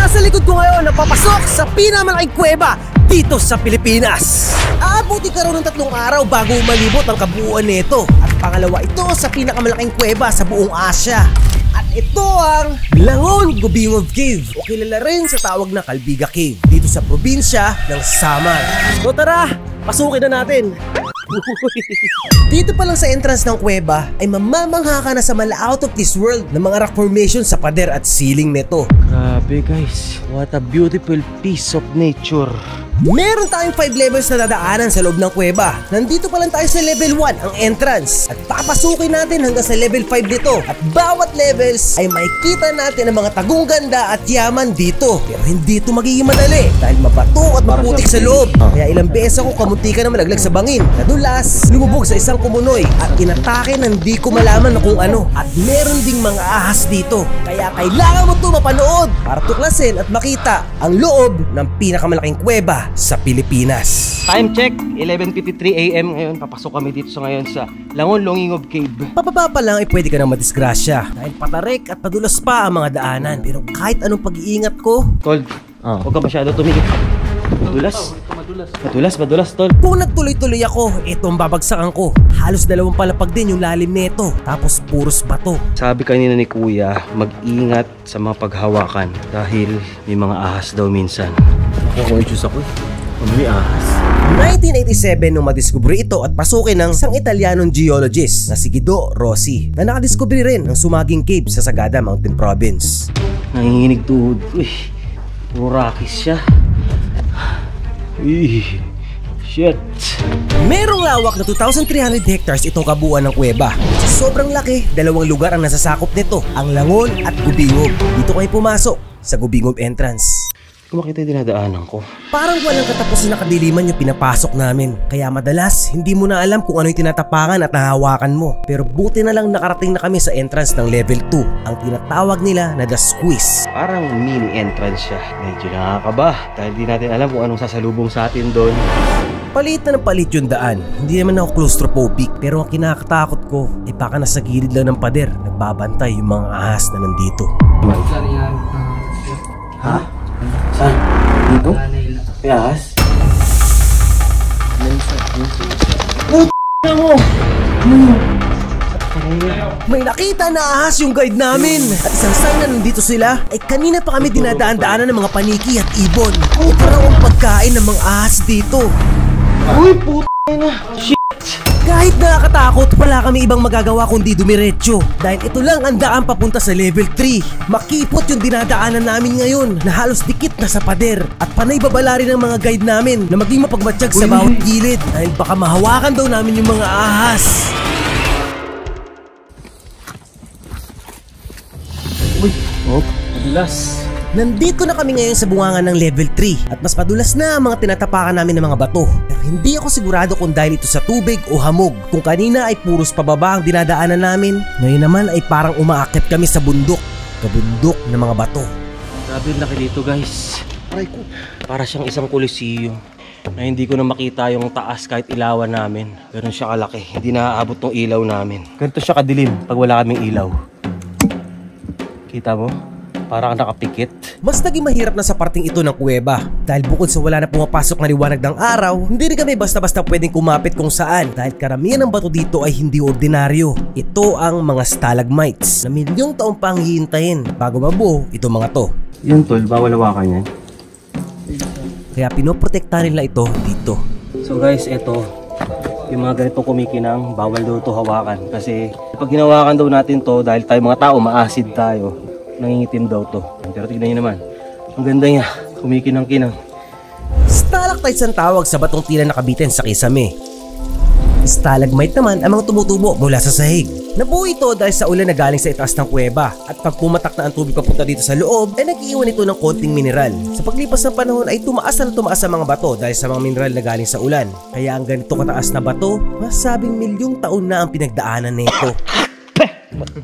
Nasa likod ko ngayon na papasok sa pinakamalaking kuweba dito sa Pilipinas. Aabuti ka raw ng 3 araw bago malibot ang kabuuan nito. At pangalawa ito sa pinakamalaking kuweba sa buong Asya. At ito ang Langon Gubingov Cave o kilala rin sa tawag na Calbiga Cave dito sa probinsya ng Samar. So tara, pasukin na natin. Dito pa lang sa entrance ng kuweba ay mamamangha ka na sa mala out of this world ng mga rock formation sa pader at ceiling nito. Grabe guys, what a beautiful piece of nature. Meron tayong 5 levels na dadaanan sa loob ng kuweba. Nandito pa lang tayo sa level 1, ang entrance. At papasukin natin hanggang sa level 5 dito. At bawat levels ay makikita natin ang mga tagong ganda at yaman dito. Pero hindi ito magiging madali dahil mabato at maputik sa loob. Kaya ilang beses ako kamuntikan na malaglag sa bangin. Nadulas, lumubog sa isang kumunoy at inatake na hindi ko malaman na kung ano. At meron ding mga ahas dito. Kaya kailangan mo ito mapanood para tuklasin at makita ang loob ng pinakamalaking kuweba sa Pilipinas. Time check, 11:53 AM ngayon. Papasok kami dito sa Langon Gubingov Cave. Pababa pa lang ay pwede ka nang madisgrasya dahil patarik at padulas pa ang mga daanan. Pero kahit anong pag-iingat ko, Tol, huwag ka masyado tumigil. Madulas, Tol. Kung nagtuloy-tuloy ako, itong babagsakan ko. Halos 2 palapag din yung lalim nito. Tapos puros bato. Sabi kanina ni Kuya, mag-ingat sa mga paghawakan dahil may mga ahas daw minsan. Ako-conscious ako eh. May ahas. 1987 nung madiskubre ito at pasukin ng isang Italianong geologist na si Guido Rossi na nakadiskubre rin ng Sumaging Cave sa Sagada Mountain Province. Nanginginig tuhod ko eh. Puro rakis siya. Shit. Merong lawak na 2,300 hectares itong kabuuan ng kuweba. Sa sobrang laki, 2 lugar ang nasasakop nito, ang Langon at Gubingov. Dito kayo pumasok sa Gubingov entrance. Kung makita yung dinadaanan ko, parang walang katapusan na kadiliman yung pinapasok namin. Kaya madalas, hindi mo na alam kung ano yung tinatapakan at nahawakan mo. Pero buti na lang nakarating na kami sa entrance ng level 2, ang tinatawag nila na The Squeeze. parang mini entrance siya. Medyo nakakaba dahil di natin alam kung anong sasalubong sa atin doon. Palit na ng palit yung daan. Hindi naman ako claustrophobic, pero ang kinakatakot ko ay baka nasa gilid lang ng pader nagbabantay yung mga ahas na nandito. Ha? Saan? Dito? May ahas? May nakita na ahas yung guide namin. At isang sign na nandito sila ay kanina pa kami dinadaan-daanan ng mga paniki at ibon. Ito raw ang pagkain ng mga ahas dito. Uy, puta na! Shit! Kahit nakakatakot, wala kami ibang magagawa kundi dumiretso. Dahil ito lang ang daan papunta sa level 3. Makipot yung dinadaanan namin ngayon na halos dikit na sa pader. At panay babala rin ng mga guide namin na maging mapagmatsyag sa bawat gilid. Dahil baka mahawakan daw namin yung mga ahas. Uy! Oh, madulas! Nandito na kami ngayon sa bungangan ng level 3 at mas padulas na ang mga tinatapakan namin ng mga bato. Pero hindi ako sigurado kung dahil ito sa tubig o hamog. Kung kanina ay puros pababa ang dinadaanan namin, ngayon naman ay parang umaakit kami sa bundok. Kabundok ng mga bato. Grabe yung laki dito guys. Aray ko. Para siyang isang koloseo na hindi ko na makita yung taas kahit ilawan namin. Ganun siya kalaki. Hindi naaabot ng ilaw namin. Ganito siya kadilim pag wala kaming ilaw. Kita mo? Parang nakapikit. Mas naging mahirap na sa parting ito ng kuweba. Dahil bukod sa wala na pumapasok na liwanag ng araw, hindi rin kami basta-basta pwedeng kumapit kung saan. Dahil karamihan ng bato dito ay hindi ordinaryo. Ito ang mga stalagmites na milyong taon pa ang hihintayin bago mabuo itong mga to. Yun tol, bawal hawakan yan. Kaya pinoprotektahan nila ito dito. So guys, ito yung mga ganitong kumikinang, bawal daw ito hawakan. Kasi pag hinawakan daw natin to, dahil tayo mga tao, ma-acid tayo, nangingitim daw to. Pero tignan nyo naman, ang ganda niya, kumikinang-kinang. Stalactites ang tawag sa batong tila nakabitin sa kisame. Stalagmite naman ang mga tumutubo mula sa sahig. Nabuo ito dahil sa ulan na galing sa itaas ng kuweba. At pag pumatak na ang tubig papunta dito sa loob, ay nag-iwan ito ng konting mineral. Sa paglipas ng panahon ay tumaas na tumaas ang mga bato dahil sa mga mineral na galing sa ulan. Kaya ang ganito kataas na bato, masabing milyong taon na ang pinagdaanan nito.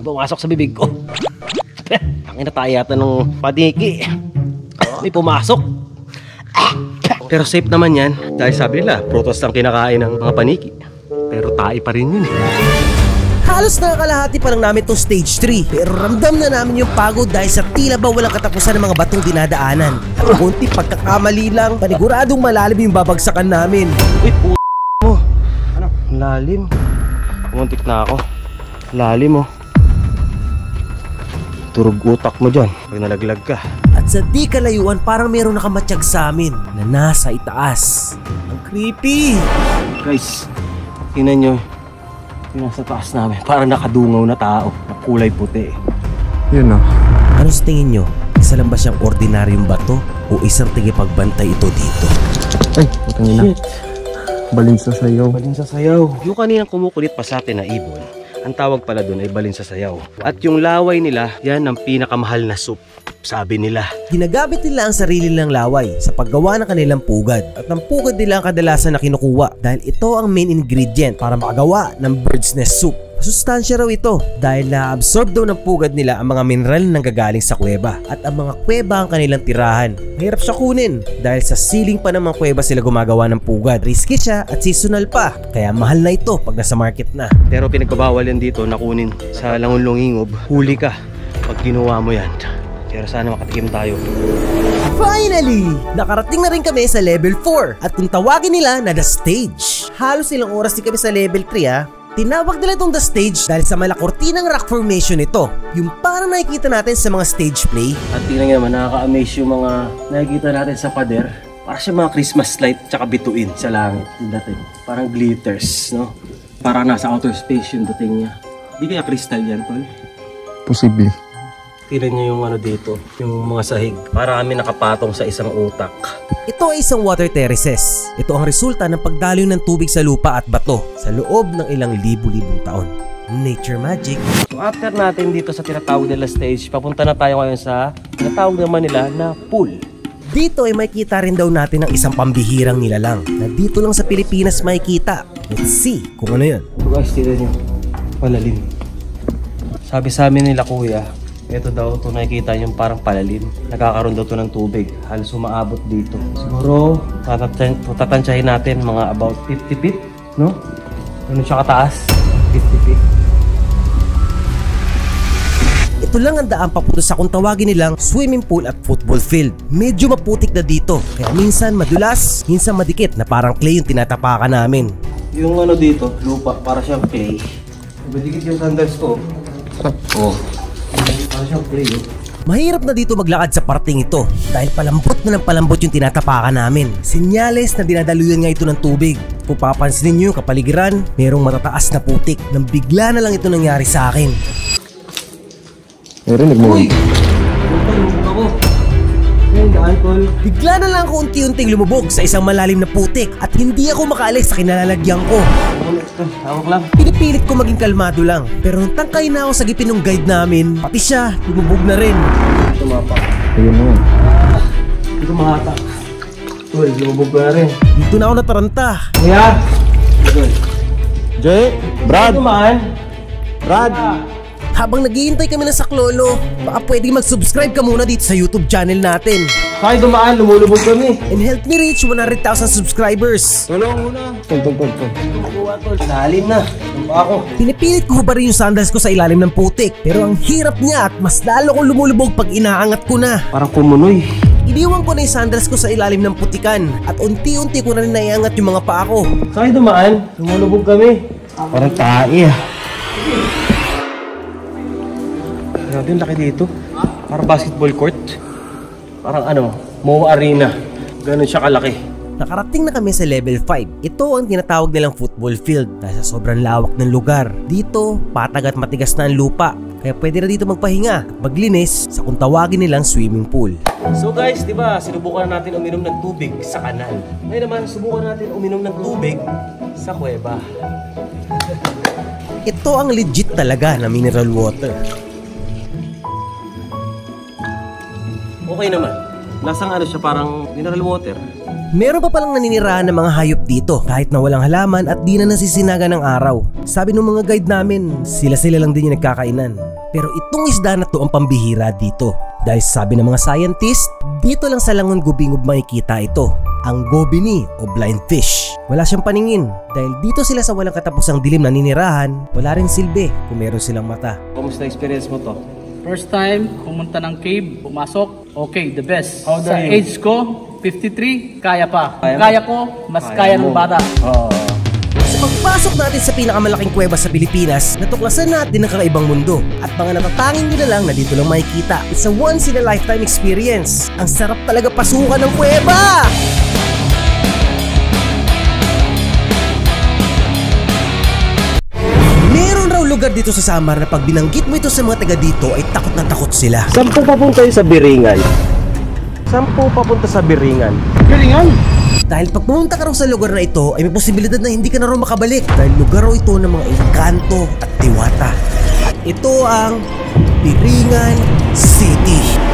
Pumasok sa bibig ko. Tangina tayo yata ng padiki. May pumasok. Pero safe naman yan dahil sabi nila, prutas lang kinakain ng mga paniki. Pero tae pa rin yun. Halos nakakalahati pa lang namin tong stage 3, pero ramdam na namin yung pagod dahil sa tila ba walang katapusan ng mga batong dinadaanan. At konti pagkakamali lang, paniguradong malalim yung babagsakan namin. Uy, mo. Ano? Lalim. Pumuntik na ako. Lalim oh. Turog utak mo dyan pag nalaglag ka. At sa di kalayuan parang meron nakamatsyag sa amin na nasa itaas. Ang creepy! Guys, tingnan nyo. Yung nasa taas namin, parang nakadungaw na tao na kulay puti. Yun o. Ano sa tingin nyo? Isa lang ba siyang ordinaryong bato o isang tigipagbantay ito dito? Ay, putang ina. Balin sa sayaw. Balin sa sayaw. Yung kaninang kumukulit pa sa atin na ibon, ang tawag pala doon ay balin sa sayaw. At yung laway nila, yan ang pinakamahal na soup, sabi nila. Ginagamit nila ang sarili nilang laway sa paggawa ng kanilang pugad. At ang pugad nila ang kadalasan na kinukuha dahil ito ang main ingredient para makagawa ng bird's nest soup. Sustansya raw ito dahil na-absorb daw ng pugad nila ang mga mineral na nanggagaling sa kuweba. At ang mga kuweba ang kanilang tirahan. Mahirap siya kunin dahil sa ceiling pa ng mga kuweba sila gumagawa ng pugad. Risky siya at seasonal pa, kaya mahal na ito pag nasa market na. Pero pinagbabawal yan dito na kunin sa Langonlongingob. Huli ka pag ginawa mo yan. Pero sana makatikim tayo. Finally! Nakarating na rin kami sa level 4 at kung tawagin nila na The Stage. Halos ilang oras din kami sa level 3 Tinawag nila itong The Stage dahil sa malakortinang rock formation ito. Yung parang nakikita natin sa mga stage play. At tingnan nyo naman, nakaka-amaze yung mga nakikita natin sa pader. Para siya mga Christmas light tsaka bituin sa langit. Yung dating. Parang glitters, no? Parang nasa outer space yung dating niya. Di kaya crystal yan, tol? Posible. Tingnan nyo yung ano dito, yung mga sahig. Para kami nakapatong sa isang utak. Ito ay isang water terraces. Ito ang resulta ng pagdaloy ng tubig sa lupa at bato sa loob ng ilang libu-libong taon. Nature magic. So after natin dito sa tinatawag nila stage, papunta na tayo ngayon sa tinatawag naman nila na pool. Dito ay makikita rin daw natin ang isang pambihirang nilalang na dito lang sa Pilipinas makikita. Let's see kung ano yun. So guys, tingnan nyo. Palalim. Sabi sa amin nila kuya, ito daw ito nakikita yung parang palalim. Nagkakaroon daw ito ng tubig. Halos umaabot dito. Siguro, tatansyahin natin mga about 50 feet, no? Ano siya kataas? 50 feet. Ito lang ang daan papunta sa kung tawagin nilang swimming pool at football field. Medyo maputik na dito. Kaya minsan madulas, minsan madikit na parang clay yung tinatapakan namin. Yung ano dito, lupa, para siyang clay. Madikit yung sandals ko. Oh. Para siyang clay, oh. Mahirap na dito maglakad sa parting ito dahil palambot na ng palambot yung tinatapakan namin. Sinyales na dinadaluyan nga ito ng tubig. Kung papansinin nyo yung kapaligiran, merong matataas na putik nang bigla na lang ito nangyari sa akin. Narinig mo. Uy! Lumubog ako. Ayun, alcohol. Bigla na lang ako unti-unting lumubog sa isang malalim na putik at hindi ako makaalis sa kinalalagyan ko. Hawak lang. Pinipilit ko maging kalmado lang pero nung tangkay na ako sa gipin ng guide namin, pati siya lumubog na rin. Tumapak. Ayun na. Hindi ko mahatak. Uy, lumubog ko na rin. Dito na ako nataranta. Kuya! Jay! Brad! Tumaan! Brad! Habang naghihintay kami ng saklolo, baka pwede mag-subscribe ka muna dito sa YouTube channel natin. Kaya dumaan, lumulubog kami. And help me reach 100,000 subscribers. Tulong muna! Tol. Lalim na. Tumpa ako. Pinipilit ko ba rin yung sandals ko sa ilalim ng putik, pero ang hirap niya at mas lalo kong lumulubog pag inaangat ko na. Parang kumunoy. Iniwan ko na yung sandals ko sa ilalim ng putikan at unti-unti ko na rin naiangat yung mga paa ko. Kaya dumaan, lumulubog kami. Parang tae ah. Grabe yung laki dito. Parang basketball court. Parang ano, MOA Arena. Ganun siya kalaki. Nakarating na kami sa level 5. Ito ang tinatawag nilang football field dahil sa sobrang lawak ng lugar. Dito, patag at matigas na ang lupa. Kaya pwede na dito magpahinga at maglinis sa kung tawagin nilang swimming pool. So guys, di ba, sinubukan natin uminom ng tubig sa kanal. Ngayon naman, subukan natin uminom ng tubig sa kuweba. Ito ang legit talaga na mineral water. Okay naman. Lasang ano siya, parang mineral water. Meron pa palang naninirahan ng mga hayop dito kahit na walang halaman at di na nasisinaga ng araw. Sabi ng mga guide namin, sila lang din yung nagkakainan. Pero itong isda na to ang pambihira dito. Dahil sabi ng mga scientist, dito lang sa Langon Gubingob makikita ito, ang gobini o blind fish. Wala siyang paningin dahil dito sila sa walang katapusang dilim na ninirahan, wala rin silbi kung meron silang mata. Kamusta experience mo to? First time, pumunta ng cave, pumasok, okay, the best. How old Sa are you? age ko, 53, kaya pa. Kaya mo? Kaya ko, mas kaya ng bata. Oo. Sa pagpasok natin sa pinakamalaking kuweba sa Pilipinas, natuklasan natin ang kakaibang mundo at mga natatanging nyo na lang na dito lang makikita. It's a once in a lifetime experience. Ang sarap talaga pasukan ng kuweba! Meron raw lugar dito sa Samar na pag binanggit mo ito sa mga taga dito ay takot na takot sila. Saan po papunta yung sa Biringan? Saan po papunta sa Biringan? Biringan? Dahil pag pumunta ka raw sa lugar na ito ay may posibilidad na hindi ka na raw makabalik dahil lugar raw ito ng mga engkanto at diwata. At ito ang Biringan City.